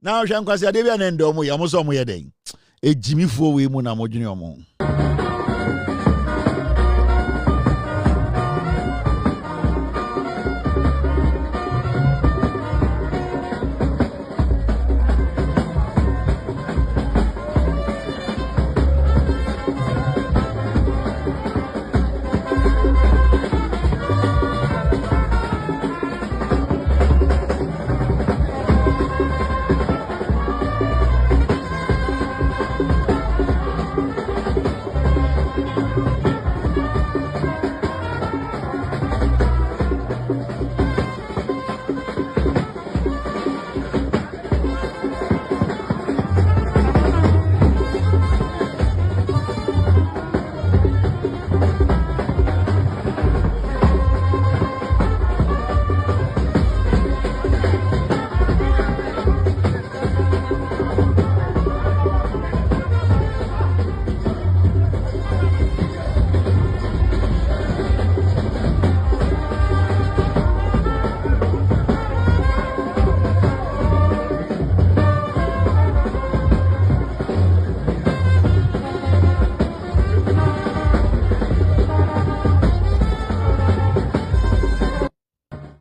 Now Shankwasi Adebia and Domo Yamoso Moyeding. A Jimmy Fo we muna mojuniomo.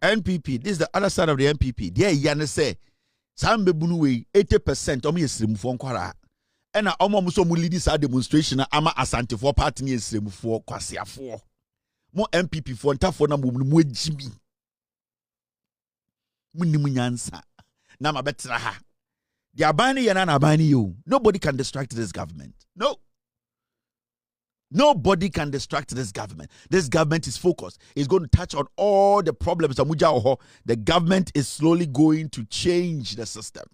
NPP, this is the other side of the NPP. There, you say, some bebunuwe 80% of me is for Kwara. And I almost so lead this demonstration. I'm a Asante for party is for Kwasia for more NPP for Tafona Mu Jimmy Munimunyansa. Nama betraha. The Abani Yanana Abani you. Nobody can distract this government. No. Nobody can distract this government. This government is focused. It's going to touch on all the problems. The government is slowly going to change the system.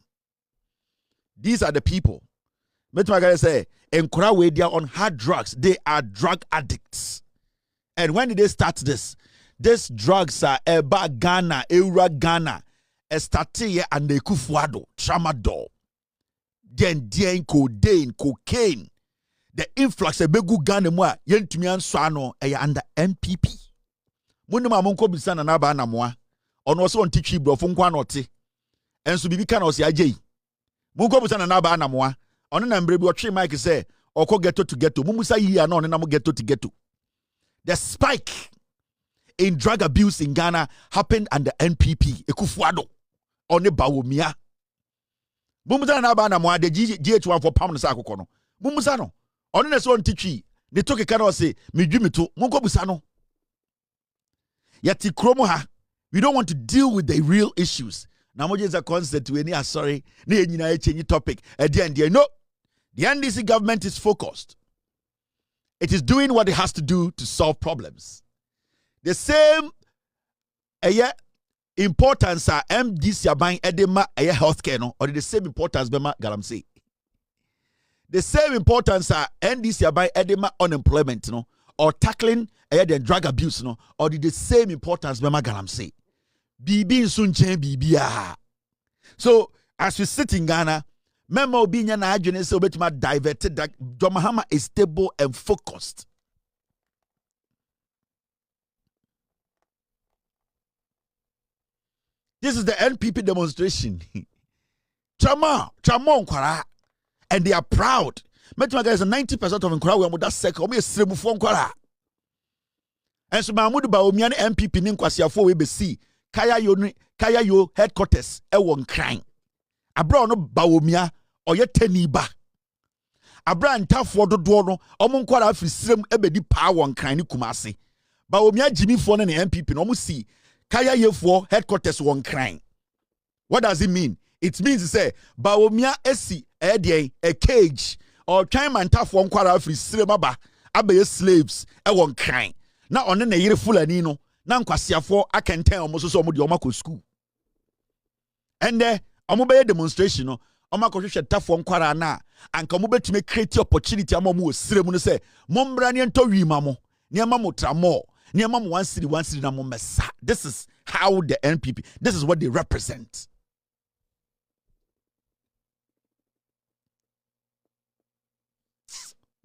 These are the people. Metmaga say, they are on hard drugs. They are drug addicts. And when did they start this? These drugs are Eba Ghana, Eura Ghana, Estatia and the Kufuado, Tramadol, then cocaine. The influx of Begu Ghana mwa yentumian swano under NPP. Munima monko bisana na ba na mwa. Ono so ontichi bro funkwa noti. Enso bibi kana osi ajei. Monko bisana na ba na mwa. Ono na mbrebi otwe mic say oko ghetto to ghetto. Mumusa yi ana ono na mo ghetto to ghetto. The spike in drug abuse in Ghana happened under NPP. Ekufuado. One bawomia. Mumusa na ba na mwa de GH1 for pound sa akoko no. Mumusa no. On the son teachy, they took a canoe say, me dream to Monko Busano. Yati Kromoha, we don't want to deal with the real issues. Now, is a concept to any sorry, any topic at the end. No, the NDC government is focused. It is doing what it has to do to solve problems. The same importance are MDC are buying edema healthcare, no, or the same importance Bema Galamsey. The same importance are NDC by edema unemployment, no, or tackling the drug abuse, no, or the same importance Mama Galam say. Bibi sunche bibia. So as we sit in Ghana, Memo Binya na ajene se obetima diverted that Domahama is stable and focused. This is the NPP demonstration. Chama Nkwara. And they are proud. Metima guys, 90% of Nkwara we that second. We srebu for Nkwara. And so Mahmoud Bawumia MPP ni Nkwasiafo we be see. Kaya yo headquarters e won crying. Abra no Bawumia oye teniba. Abra ntafo dodo no omo Nkwara afri srem e be di pa won crying ni Kumasi. Bawumia Jimmy fo na MPP no mo see. Kaya yefo headquarters won crying. What does it mean? It means to say Bawumia esi a cage or time and tough one quarter free sremaba abe slaves e won crying. Now on the year full anino, now Kwasiafo I can tell almost so much omako school. And there omobe demonstration no omako hwehwe tough one quarter na and komobe to make create opportunity amomu sremu no say mombra ne ento wi mamo ne amamo tramo ne amamo one city na mo mesa. This is how the NPP, this is what they represent.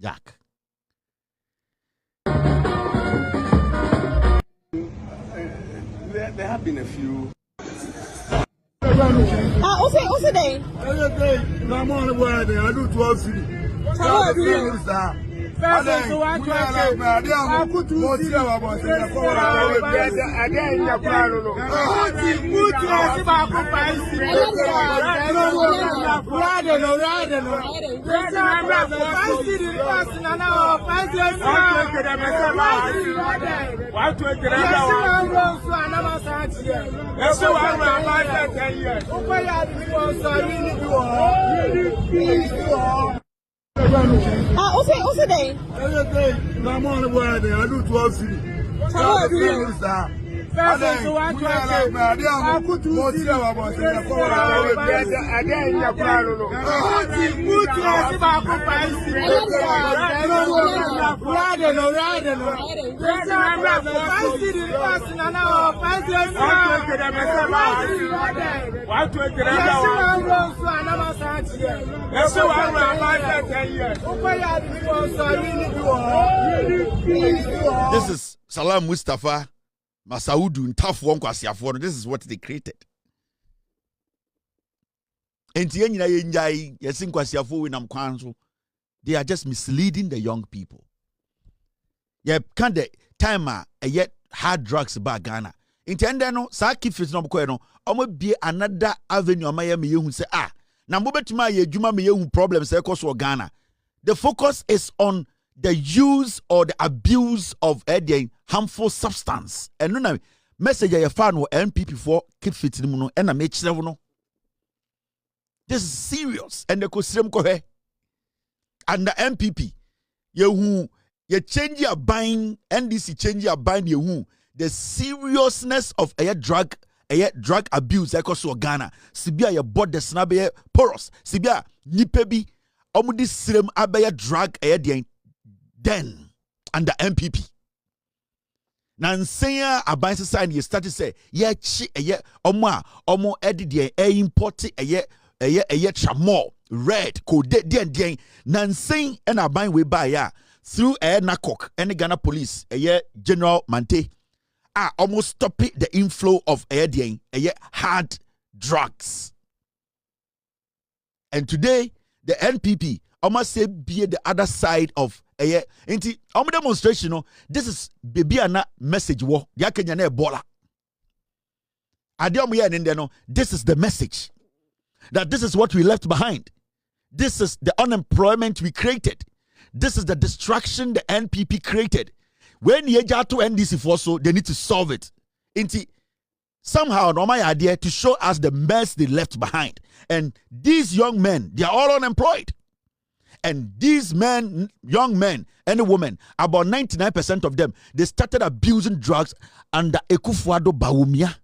Jack. There have been a few. Also day. I'm on the word. I do 12 city. That's also day. I'm on the word. I do 12 city. This is Salam Mustafa Masaudu tough one kwasiafo. This is what they created. They are just misleading the young people. Yeah, can the timer yet hard drugs about Ghana. Intend no Saki Fits no Koeno, be another avenue Miami you say na mobetuma ye juma me hu problems e Ghana. The focus is on the use or the abuse of a harmful substance. And no message you found with NPP for keep fit no and make no. This is serious and the kosirem kohe. And the MPP you change your buying NDC change your buying you the seriousness of a drug abuse ekoso Ghana. Sibia your body snabe porous. Sibia nipebi omudi sirem abaya drug then under MPP. Nansenya aban society you start to say yeah chi omo edit import chamo red code den nansen and aban we buy ya through NACOC and Ghana police General Mante almost stopping the inflow of hard drugs. And today the NPP almost say be the other side of demonstration. This is baby ana message wo ya Kenya na ebola. This is the message that this is what we left behind. This is the unemployment we created. This is the distraction the NPP created. When you get to NDC for so, they need to solve it. Somehow, no my idea to show us the mess they left behind. And these young men, they are all unemployed. And these young men and women, about 99% of them, they started abusing drugs under Ekufuado Bawumia.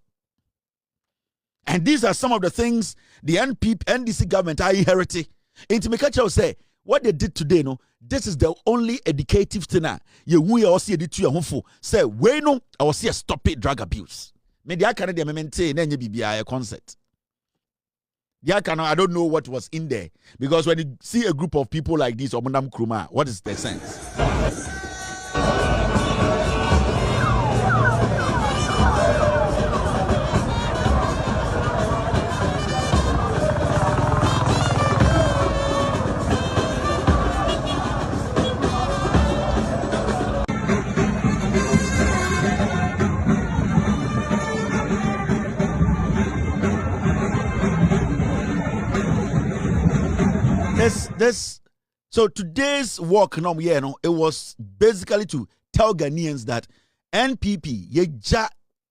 And these are some of the things the NDC government are inheriting. Intimikacha will say, what they did today, this is the only educative thing. You also see it to your home. Say, we know I will see a stop it drug abuse. Maybe I can't maintain any BBI concept. I don't know what was in there. Because when you see a group of people like this, Omunam Kruma, what is the sense? So today's walk, it was basically to tell Ghanaians that NPP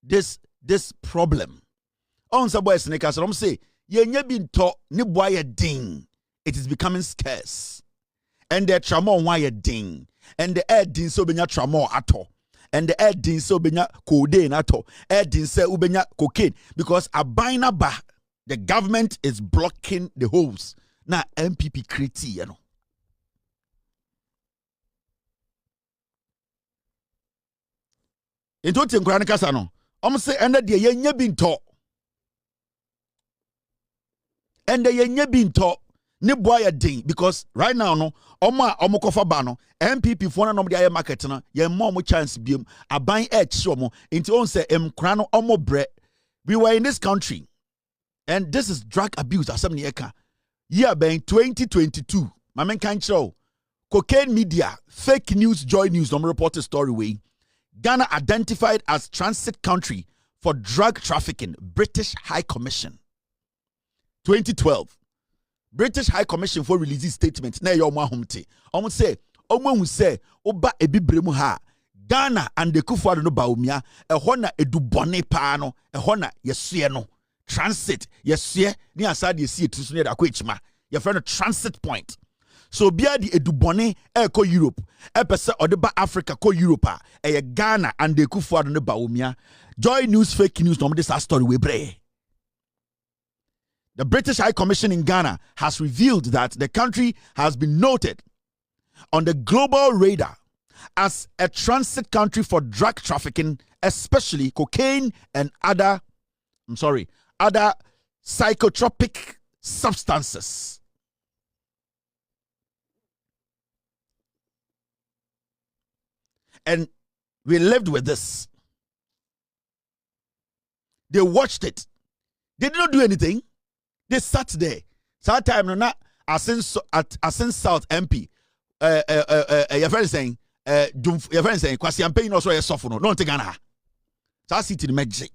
this problem. On some boys sneakers, I'm say ye been taught ni boy ding. It is becoming scarce, and the tramo why ding, and the air din so benya tramo ato, and the air din so benya codeine ato, air din se ubenya cocaine because a ba the government is blocking the holes. Now MPP create Into Tinkrana Casano. Say and the yenye been taught. And the yenye been taught ni boy ding because right now omokofa bano MPP for na the market na ye more chance biem aban edge shomo into on say krano omo bre. We were in this country And this is drug abuse. Year being 2022. My man can't show. Cocaine media, fake news, joy news, no report a story way. Ghana identified as transit country for drug trafficking. British High Commission. 2012. British High Commission for release statement. Na yo mo ahomte. Omo say, omo say, oba ebibremu ha. Ghana and the Kufuor no baumia. Ehɔ na edubone pa no. Ehɔ na yesue no. Transit, yes, ni aside you see it to near the your friend a transit point. So bia di edubone ko Europe, pese odeba Africa ko Europe, Ghana and the Kufuor no baumia. Joy news, fake news, no this story we bre. The British High Commission in Ghana has revealed that the country has been noted on the global radar as a transit country for drug trafficking, especially cocaine and other psychotropic substances. And we lived with this. They watched it. They did not do anything. They sat there. That time, no, not Asin South MP. Your friend saying, your friend saying, Kwasi Ampey also a sophomore. No, take Ghana. So I sit in the magic.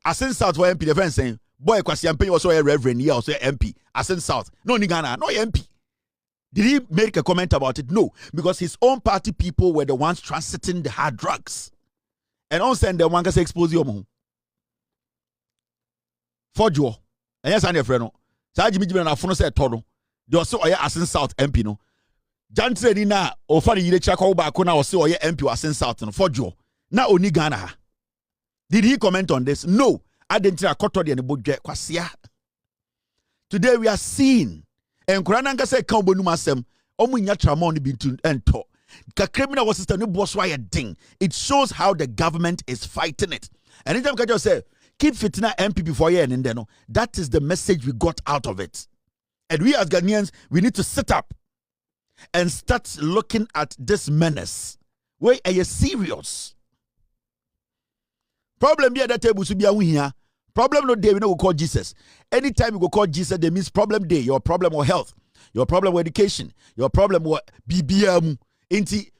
Asin South for MP, the friend saying, boy, Kwasi Ampey also a reverend, he also a MP. Asin South. No, ni Ghana, no MP. Did he make a comment about it? No, because his own party people were the ones transiting the hard drugs. And on send the one can say expose you. For Joe. And yes, I'm your friend. So I Jimmy and Afono said Tono. They also are Asin South MP. No. Jantre Nina or Fadi Yechako Bakuna or so MP or Asin South for Joe. Now only Ghana. Did he comment on this? No. I didn't tell Kotodi and the budget. Today we are seeing and Kurananga said Kambonu Masem, Omunya Tramoni Bintun and To. The criminal was system, no boss why a ding. It shows how the government is fighting it. And anytime I just say, keep fitina MP before you and then that is the message we got out of it. And we as Ghanaians, we need to sit up and start looking at this menace. Wait, are you serious? Problem here that table should be here. Problem no day we no go call Jesus. Anytime you go call Jesus, they means problem day. Your problem with health, your problem with education, your problem with BBM.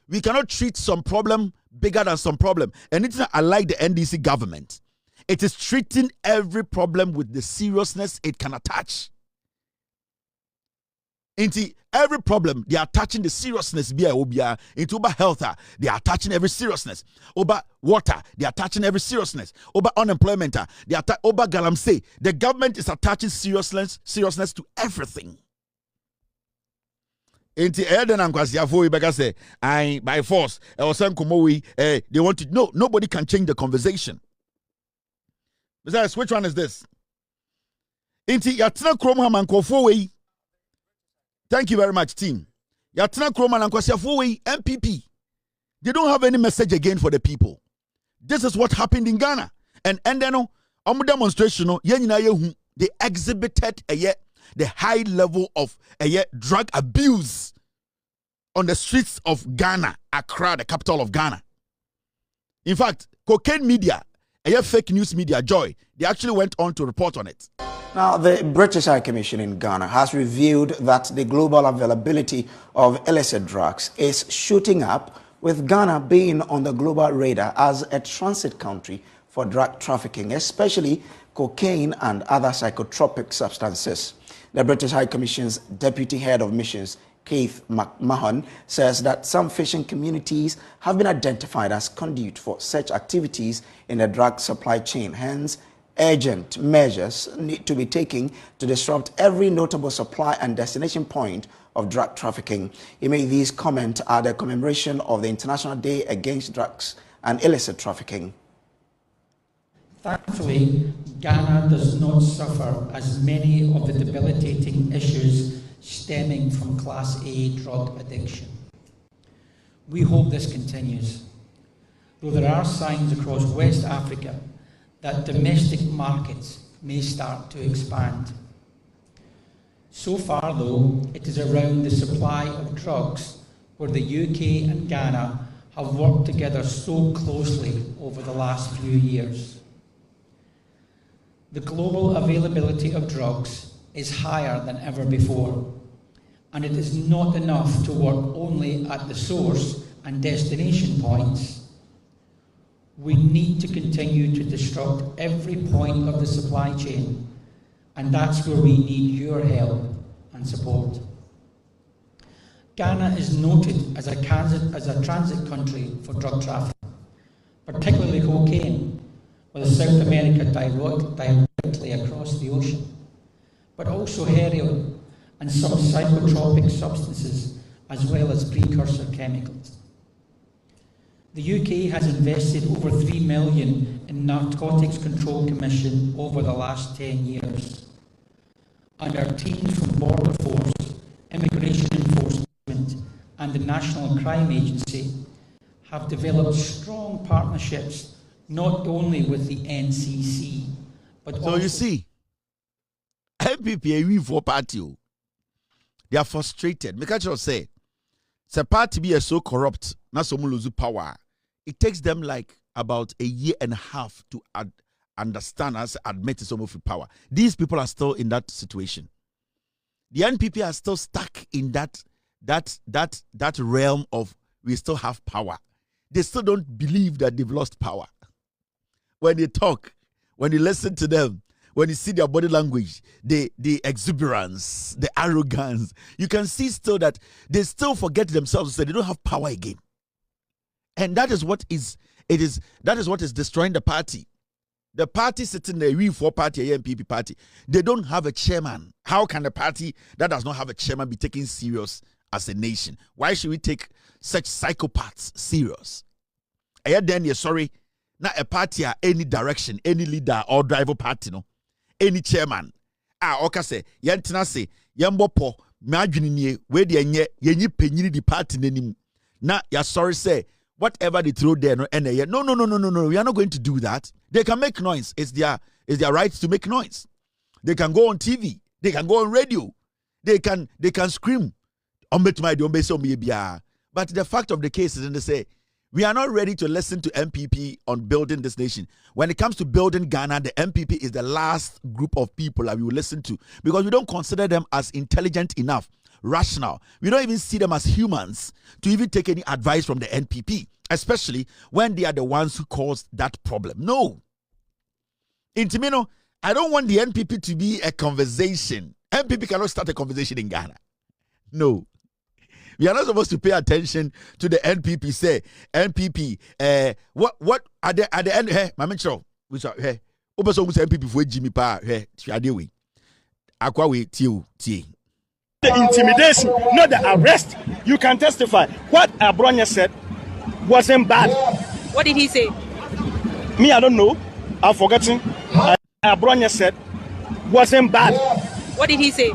We cannot treat some problem bigger than some problem. And it's not unlike the NDC government. It is treating every problem with the seriousness it can attach. Into every problem, they are touching the seriousness. Into over health, they are touching every seriousness. Over water, they are touching every seriousness. Over unemployment, they are over galamsey. The government is attaching seriousness to everything. Into Eden and Kwasiafo, because say, I by force, or some Kumowi, they want to. No, nobody can change the conversation. Besides, which one is this? Into Yatna Kromham and Kofowe. Thank you very much, team. Yatna Kroman and Kwasiafo MPP. They don't have any message again for the people. This is what happened in Ghana. And then on demonstration, they exhibited the high level of drug abuse on the streets of Ghana, Accra, the capital of Ghana. In fact, cocaine media, fake news media, Joy, they actually went on to report on it. Now, the British High Commission in Ghana has revealed that the global availability of illicit drugs is shooting up, with Ghana being on the global radar as a transit country for drug trafficking, especially cocaine and other psychotropic substances. The British High Commission's Deputy Head of Missions, Keith McMahon, says that some fishing communities have been identified as conduit for such activities in the drug supply chain. Hence, urgent measures need to be taken to disrupt every notable supply and destination point of drug trafficking. He made these comments at the commemoration of the International Day Against Drugs and Illicit Trafficking. Thankfully, Ghana does not suffer as many of the debilitating issues stemming from Class A drug addiction. We hope this continues, though there are signs across West Africa that domestic markets may start to expand. So far, though, it is around the supply of drugs where the UK and Ghana have worked together so closely over the last few years. The global availability of drugs is higher than ever before, and it is not enough to work only at the source and destination points. We need to continue to disrupt every point of the supply chain, and that's where we need your help and support. Ghana is noted as a transit country for drug trafficking, particularly cocaine, with South America directly across the ocean, but also heroin and some psychotropic substances, as well as precursor chemicals. The UK has invested over $3 million in Narcotics Control Commission over the last 10 years. And our teams from Border Force, Immigration Enforcement and the National Crime Agency have developed strong partnerships not only with the NCC, but so also... you see, MPP for party, they are frustrated. Mikacho say, the party be so corrupt, not so lose power. It takes them like about a year and a half to understand as admit some of the power. These people are still in that situation. The NPP are still stuck in that realm of we still have power. They still don't believe that they've lost power. When they talk, when you listen to them, when you see their body language, the exuberance, the arrogance, you can see still that they still forget themselves, so they don't have power again. And that is what is destroying the party. The party sitting there, we for party, MPP party, they don't have a chairman. How can a party that does not have a chairman be taken serious as a nation? Why should we take such psychopaths serious? Then you're sorry, not a party any direction, any leader or driver party, no, any chairman. Okay say, yantina say, yambopo, madwini we de yenyi penyini di party nenim. Na ya sorry say, whatever they throw there, no, no, we are not going to do that. They can make noise. It's their right to make noise. They can go on TV. They can go on radio. They can scream. But the fact of the case is, they say, we are not ready to listen to MPP on building this nation. When it comes to building Ghana, the MPP is the last group of people that we will listen to because we don't consider them as intelligent enough, rational. We don't even see them as humans to even take any advice from the NPP, especially when they are the ones who caused that problem. No. Intimino, I don't want the NPP to be a conversation. NPP cannot start a conversation in Ghana. No. We are not supposed to pay attention to the NPP. Say, NPP, what at the end, hey, my mentor, which are, hey, Oberson was NPP for Jimmy Pa, hey, Tiadewi. Aquawi, Tiu. The intimidation, not the arrest. You can testify. What Abronya said wasn't bad. What did he say? Me, I don't know. I've forgotten. Abronya said wasn't bad. What did he say?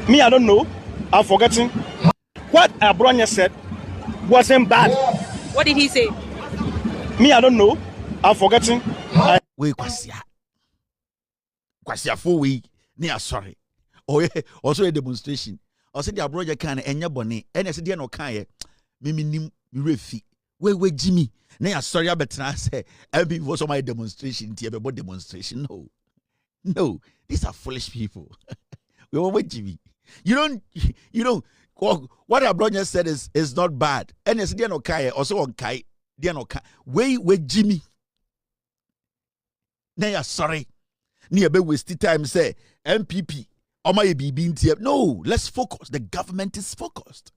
Me, I don't know. I've forgotten. What Abronya said wasn't bad. What did he say? Me, I don't know. I've forgotten. Wait, Kwasia for we near sorry. Oh, yeah, also a demonstration. I said, the Abroja can and your bonnet, and I said, no can Mimi refi. Wait, Jimmy. Nay, sorry, I better say, MPP was on my demonstration, about demonstration. No, these are foolish people. We won't wait, Jimmy. You don't. What Abronya said is not bad. And I said, no kai, also on kai, dear no kai. Wait, Jimmy. Nay, sorry. Near be wasted time, say, MPP. No, let's focus. The government is focused.